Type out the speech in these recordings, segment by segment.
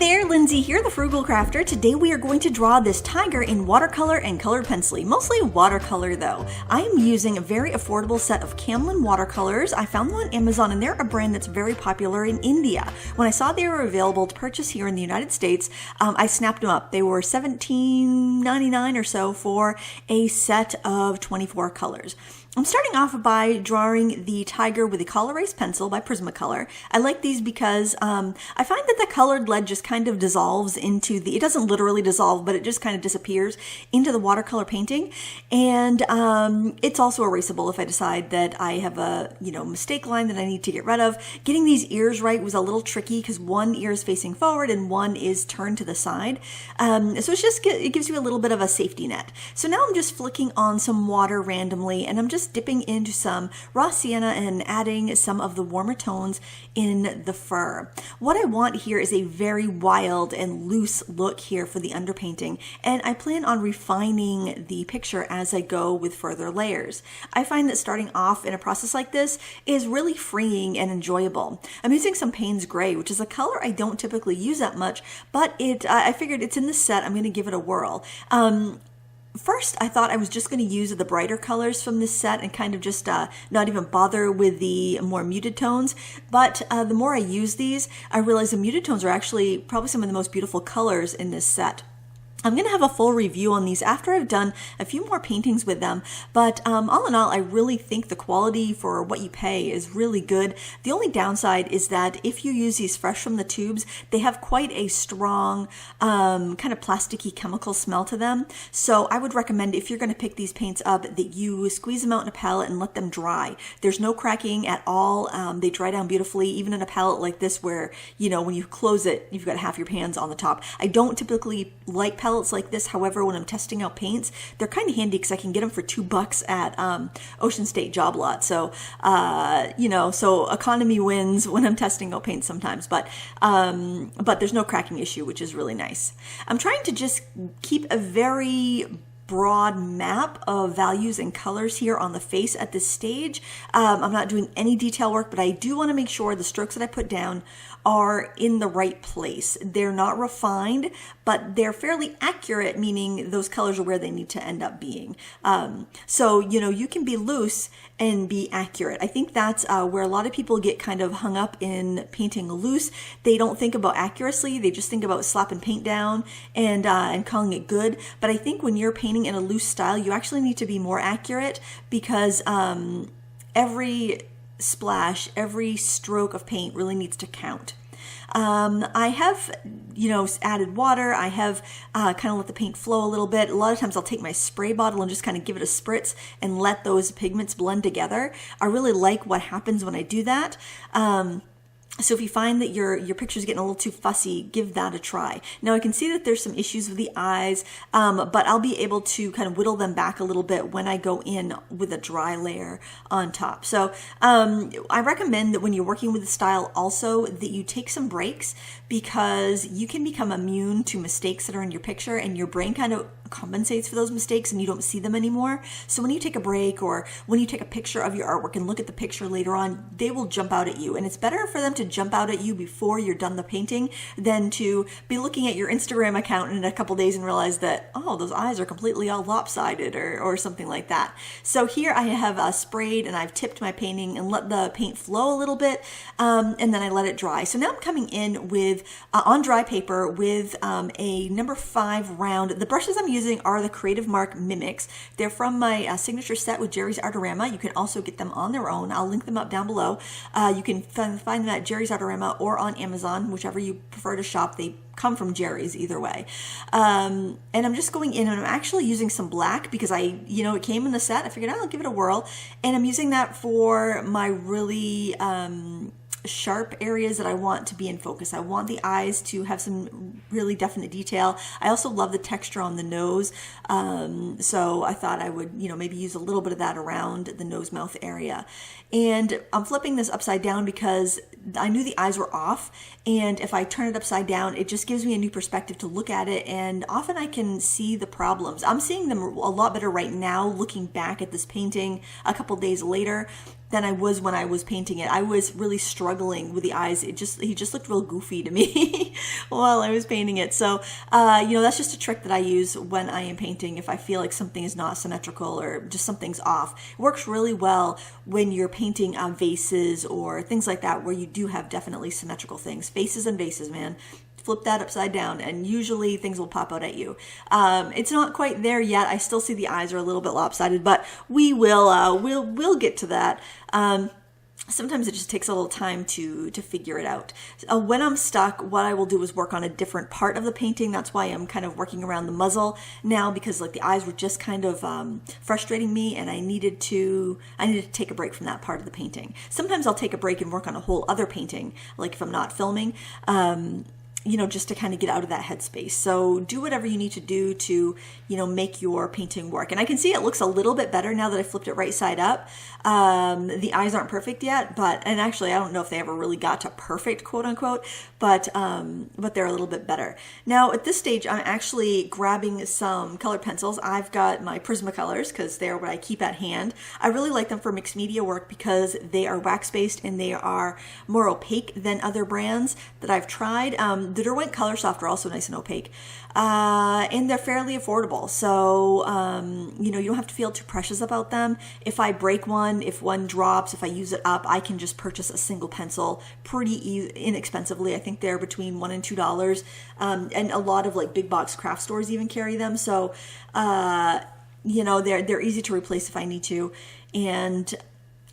there, Lindsay here, the Frugal Crafter. Today we are going to draw this tiger in watercolor and colored penciling, mostly watercolor though. I am using a very affordable set of Camel Watercolors. I found them on Amazon and they're a brand that's very popular in India. When I saw they were available to purchase here in the United States, I snapped them up. They were $17.99 or so for a set of 24 colors. I'm starting off by drawing the tiger with a color erase pencil by Prismacolor. I like these because I find that the colored lead just kind of dissolves into it doesn't literally dissolve, but it just kind of disappears into the watercolor painting. And it's also erasable if I decide that I have a, mistake line that I need to get rid of. Getting these ears right was a little tricky because one ear is facing forward and one is turned to the side. So it gives you a little bit of a safety net. So now I'm just flicking on some water randomly and I'm just dipping into some raw sienna and adding some of the warmer tones in the fur. What I want here is a very wild and loose look here for the underpainting, and I plan on refining the picture as I go with further layers. I find that starting off in a process like this is really freeing and enjoyable. I'm using some Payne's Gray, which is a color I don't typically use that much, but I figured it's in the set, I'm going to give it a whirl. First, I thought I was just going to use the brighter colors from this set and kind of just not even bother with the more muted tones. But the more I use these, I realize the muted tones are actually probably some of the most beautiful colors in this set. I'm going to have a full review on these after I've done a few more paintings with them, but all in all, I really think the quality for what you pay is really good. The only downside is that if you use these fresh from the tubes, they have quite a strong kind of plasticky chemical smell to them. So I would recommend, if you're going to pick these paints up, that you squeeze them out in a palette and let them dry. There's no cracking at all. They dry down beautifully, even in a palette like this where, when you close it, you've got half your pans on the top. I don't typically like palettes like this. However, when I'm testing out paints, they're kind of handy because I can get them for $2 at Ocean State Job Lot. So, so economy wins when I'm testing out paints sometimes, but there's no cracking issue, which is really nice. I'm trying to just keep a very broad map of values and colors here on the face at this stage. I'm not doing any detail work, but I do want to make sure the strokes that I put down are in the right place. They're not refined, but they're fairly accurate, meaning those colors are where they need to end up being. So, you can be loose and be accurate. I think that's where a lot of people get kind of hung up in painting loose. They don't think about accuracy. They just think about slapping paint down and calling it good. But I think when you're painting in a loose style, you actually need to be more accurate because every splash, every stroke of paint really needs to count. I have, added water. I have kind of let the paint flow a little bit. A lot of times I'll take my spray bottle and just kind of give it a spritz and let those pigments blend together. I really like what happens when I do that. So if you find that your picture's getting a little too fussy, give that a try. Now I can see that there's some issues with the eyes, but I'll be able to kind of whittle them back a little bit when I go in with a dry layer on top. So I recommend that when you're working with the style also that you take some breaks, because you can become immune to mistakes that are in your picture and your brain kind of compensates for those mistakes and you don't see them anymore. So when you take a break or when you take a picture of your artwork and look at the picture later on, they will jump out at you. And it's better for them to jump out at you before you're done the painting than to be looking at your Instagram account in a couple days and realize that, oh, those eyes are completely all lopsided or something like that. So here I have sprayed and I've tipped my painting and let the paint flow a little bit, and then I let it dry. So now I'm coming in with on dry paper with a number 5 round. The brushes I'm using are the Creative Mark Mimics. They're from my signature set with Jerry's Artorama. You can also get them on their own. I'll link them up down below. You can find them at Jerry's Artorama or on Amazon, whichever you prefer to shop. They come from Jerry's either way. And I'm just going in and I'm actually using some black because it came in the set. I figured I'll give it a whirl. And I'm using that for my really sharp areas that I want to be in focus. I want the eyes to have some really definite detail. I also love the texture on the nose. So I thought I would, maybe use a little bit of that around the nose mouth area. And I'm flipping this upside down because I knew the eyes were off. And if I turn it upside down, it just gives me a new perspective to look at it. And often I can see the problems. I'm seeing them a lot better right now, looking back at this painting a couple days later, than I was when I was painting it. I was really struggling with the eyes. He just looked real goofy to me while I was painting it. So, that's just a trick that I use when I am painting. If I feel like something is not symmetrical or just something's off, it works really well when you're painting vases or things like that, where you do have definitely symmetrical things. Faces and vases, man. Flip that upside down and usually things will pop out at you. It's not quite there yet. I still see the eyes are a little bit lopsided, but we'll get to that. Sometimes it just takes a little time to figure it out. When I'm stuck, what I will do is work on a different part of the painting. That's why I'm kind of working around the muzzle now, because like the eyes were just kind of frustrating me, and I needed to take a break from that part of the painting. Sometimes I'll take a break and work on a whole other painting, like if I'm not filming. Just to kind of get out of that headspace. So do whatever you need to do to, make your painting work. And I can see it looks a little bit better now that I flipped it right side up. The eyes aren't perfect yet, and actually I don't know if they ever really got to perfect, quote unquote, but they're a little bit better. Now at this stage, I'm actually grabbing some colored pencils. I've got my Prismacolors because they're what I keep at hand. I really like them for mixed media work because they are wax-based and they are more opaque than other brands that I've tried. The Derwent Color Soft are also nice and opaque, and they're fairly affordable. So, you don't have to feel too precious about them. If I break one, if one drops, if I use it up, I can just purchase a single pencil pretty inexpensively. I think they're between $1 and $2, and a lot of like big box craft stores even carry them. So, they're easy to replace if I need to, and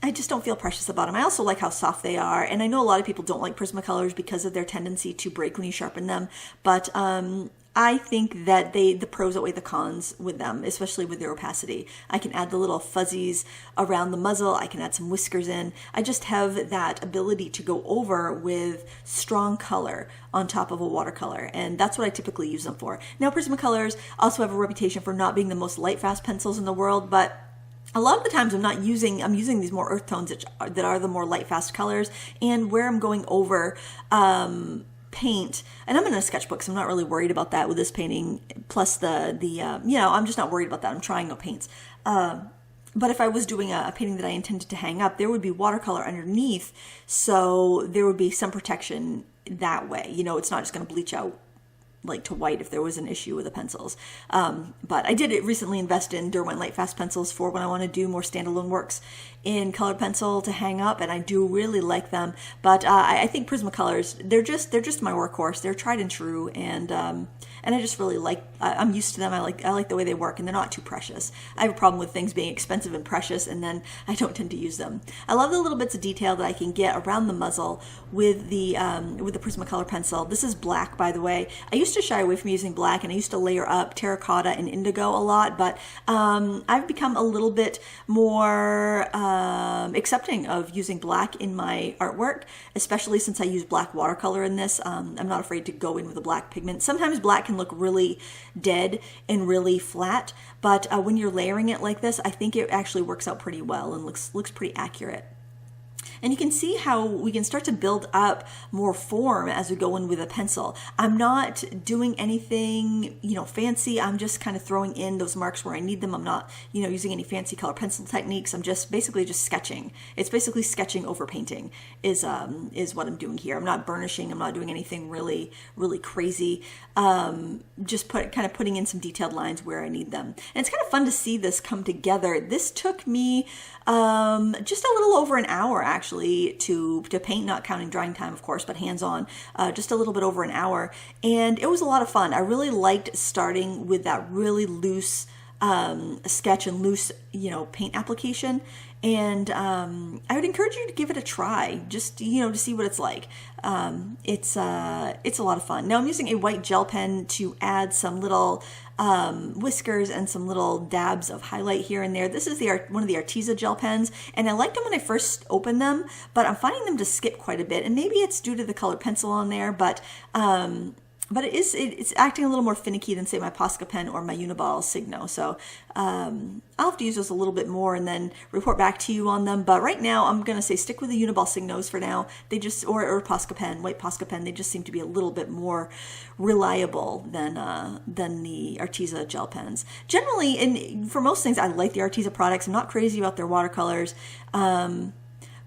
I just don't feel precious about them. I also like how soft they are. And I know a lot of people don't like Prismacolors because of their tendency to break when you sharpen them. But I think that the pros outweigh the cons with them, especially with their opacity. I can add the little fuzzies around the muzzle. I can add some whiskers in. I just have that ability to go over with strong color on top of a watercolor. And that's what I typically use them for. Now, Prismacolors also have a reputation for not being the most light fast pencils in the world, but a lot of the times I'm using these more earth tones that are the more light fast colors, and where I'm going over paint, and I'm in a sketchbook, so I'm not really worried about that with this painting, plus I'm just not worried about that. I'm trying no paints. But if I was doing a painting that I intended to hang up, there would be watercolor underneath, so there would be some protection that way. It's not just going to bleach out like to white if there was an issue with the pencils. But I did recently invest in Derwent Light Fast pencils for when I want to do more standalone works in colored pencil to hang up, and I do really like them. But I think Prismacolors, they're just my workhorse. They're tried and true, and I just really like. I'm used to them. I like the way they work, and they're not too precious. I have a problem with things being expensive and precious, and then I don't tend to use them. I love the little bits of detail that I can get around the muzzle with the Prismacolor pencil. This is black, by the way. I used to shy away from using black, and I used to layer up terracotta and indigo a lot, but I've become a little bit more accepting of using black in my artwork, especially since I use black watercolor in this. I'm not afraid to go in with a black pigment. Sometimes black can look really dead and really flat, but when you're layering it like this, I think it actually works out pretty well and looks pretty accurate. And you can see how we can start to build up more form as we go in with a pencil. I'm not doing anything, fancy. I'm just kind of throwing in those marks where I need them. I'm not, using any fancy color pencil techniques. I'm just basically just sketching. It's basically sketching over painting is what I'm doing here. I'm not burnishing. I'm not doing anything really, really crazy. Just putting in some detailed lines where I need them. And it's kind of fun to see this come together. This took me just a little over an hour actually to paint, not counting drying time, of course, but hands-on, just a little bit over an hour. And it was a lot of fun. I really liked starting with that really loose sketch and loose, paint application. And I would encourage you to give it a try, just to see what it's like. It's a lot of fun. Now I'm using a white gel pen to add some little whiskers and some little dabs of highlight here and there. This is one of the Arteza gel pens, and I liked them when I first opened them, but I'm finding them to skip quite a bit, and maybe it's due to the colored pencil on there, but it's acting a little more finicky than, say, my Posca pen or my Uniball Signo. So I'll have to use those a little bit more and then report back to you on them. But right now, I'm going to say stick with the Uniball Signos for now. They just, or Posca pen, white Posca pen, they just seem to be a little bit more reliable than the Arteza gel pens. Generally, and for most things, I like the Arteza products. I'm not crazy about their watercolors.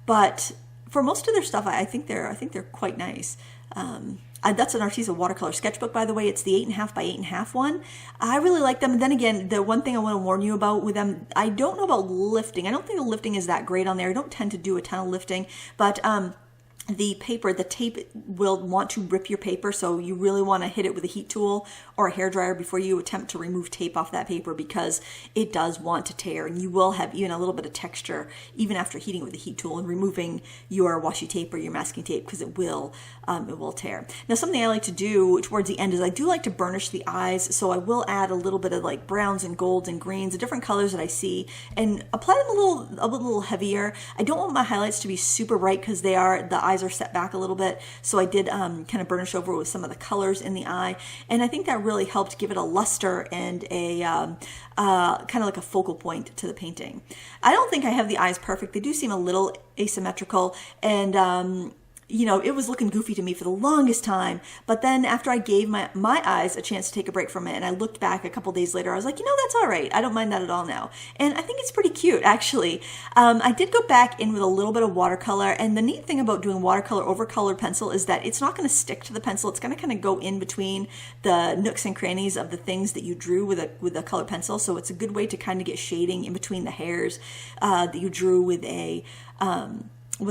but for most of their stuff, I think they're quite nice. That's an Arteza watercolor sketchbook, by the way. It's the 8.5 by 8.5 one. I really like them. And then again, the one thing I want to warn you about with them, I don't know about lifting. I don't think the lifting is that great on there. I don't tend to do a ton of lifting, but the paper, the tape will want to rip your paper, so you really want to hit it with a heat tool or a hairdryer before you attempt to remove tape off that paper, because it does want to tear, and you will have even a little bit of texture even after heating it with a heat tool and removing your washi tape or your masking tape, because it will tear. Now, something I like to do towards the end is I do like to burnish the eyes, so I will add a little bit of like browns and golds and greens, the different colors that I see, and apply them a little heavier. I don't want my highlights to be super bright because the eyes are set back a little bit, so I did kind of burnish over with some of the colors in the eye, and I think that really helped give it a luster and a kind of like a focal point to the painting. I don't think I have the eyes perfect. They do seem a little asymmetrical, and you know, it was looking goofy to me for the longest time. But then after I gave my eyes a chance to take a break from it, and I looked back a couple days later, I was like, you know, that's all right. I don't mind that at all now. And I think it's pretty cute, actually. I did go back in with a little bit of watercolor. And the neat thing about doing watercolor over colored pencil is that it's not going to stick to the pencil. It's going to kind of go in between the nooks and crannies of the things that you drew with a colored pencil. So it's a good way to kind of get shading in between the hairs that you drew with a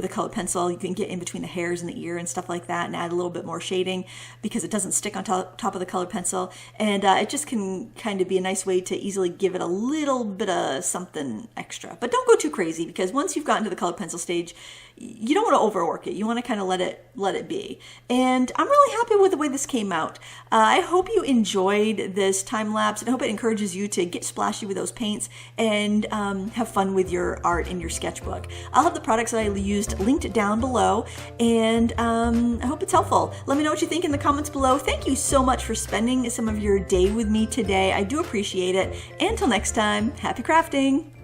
colored pencil. You can get in between the hairs and the ear and stuff like that and add a little bit more shading because it doesn't stick on top of the colored pencil. And it just can kind of be a nice way to easily give it a little bit of something extra. But don't go too crazy, because once you've gotten to the colored pencil stage, you don't want to overwork it. You want to kind of let it be. And I'm really happy with the way this came out. I hope you enjoyed this time lapse, and I hope it encourages you to get splashy with those paints and have fun with your art in your sketchbook. I'll have the products that I used linked down below, and I hope it's helpful. Let me know what you think in the comments below. Thank you so much for spending some of your day with me today. I do appreciate it. And until next time, happy crafting!